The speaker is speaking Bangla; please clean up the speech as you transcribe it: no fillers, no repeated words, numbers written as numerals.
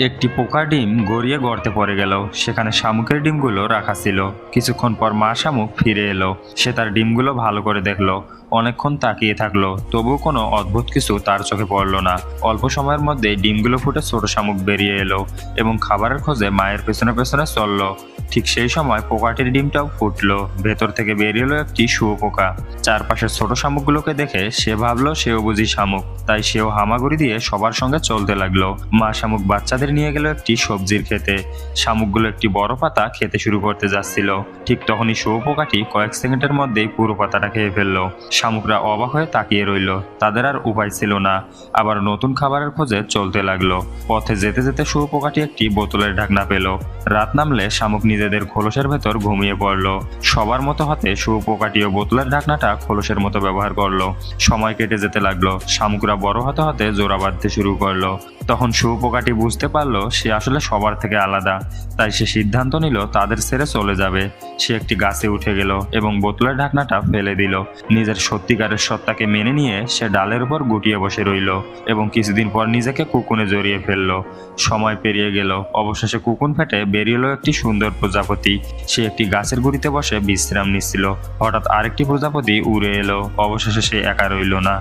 একটি পোকার ডিম গড়িয়ে গর্তে পড়ে গেল। সেখানে শামুকের ডিমগুলো রাখা ছিল। কিছুক্ষণ পর মা শামুক ফিরে এলো। সে তার ডিমগুলো ভালো করে দেখলো। অনেকক্ষণ তাকিয়ে থাকলো, তবুও কোনো অদ্ভুত কিছু তার চোখে পড়লো না। অল্প সময়ের মধ্যে ডিমগুলো ফুটে ছোট শামুক বেরিয়ে এলো এবং খাবারের খোঁজে মায়ের পেছনে পেছনে চললো। ঠিক সেই সময় পোকাটির ডিমটাও ফুটলো। ভেতর থেকে বেরিয়ে এলো একটি শুঁয়োপোকা। চারপাশের ছোট শামুকগুলোকে দেখে সে ভাবলো সেও বুঝি শামুক, তাই সেও হামাগুড়ি দিয়ে সবার সঙ্গে চলতে লাগলো। মা শামুক বাচ্চাদের নিয়ে গেল একটি সবজির খেতে। শামুকগুলো একটি বড় পাতা খেতে শুরু করতে যাচ্ছিল। ঠিক তখনই শুঁয়োপোকাটি কয়েক সেকেন্ডের মধ্যেই পুরো পাতাটা খেয়ে ফেললো। শামুকরা অবাক হয়ে তাকিয়ে রইল। তাদের আর উপায় ছিল না, আবার নতুন খাবারের খোঁজে চলতে লাগলো। পথে যেতে যেতে শুঁয়োপোকাটি একটি বোতলের ঢাকনা পেল। রাত নামলে শামুক নিজেদের খোলসের ভেতর ঘুমিয়ে পড়ল। সবার মতো হাতে শুঁয়োপোকাটিও বোতলের ঢাকনাটা খোলসের মতো ব্যবহার করলো। সময় কেটে যেতে লাগলো। শামুকরা বড় হতে হতে জোড়া বাঁধতে শুরু করলো। তখন শুঁয়োপোকাটি বুঝতে পারলো সে আসলে সবার থেকে আলাদা, তাই সে সিদ্ধান্ত নিল তাদের ছেড়ে চলে যাবে। সে একটি গাছে উঠে গেল এবং বোতলের ঢাকনাটা ফেলে দিল। নিজের সত্যিকারের সত্তাকে মেনে নিয়ে সে ডালের উপর গুটিয়ে বসে রইল এবং কিছুদিন পর নিজেকে কুকুনে জড়িয়ে ফেলল। সময় পেরিয়ে গেল। অবশেষে কুকুন ফেটে বেরিয়ে এলো একটি সুন্দর প্রজাপতি। সে একটি গাছের গুঁড়িতে বসে বিশ্রাম নিচ্ছিল। হঠাৎ আরেকটি প্রজাপতি উড়ে এলো। অবশেষে সে একা রইল না।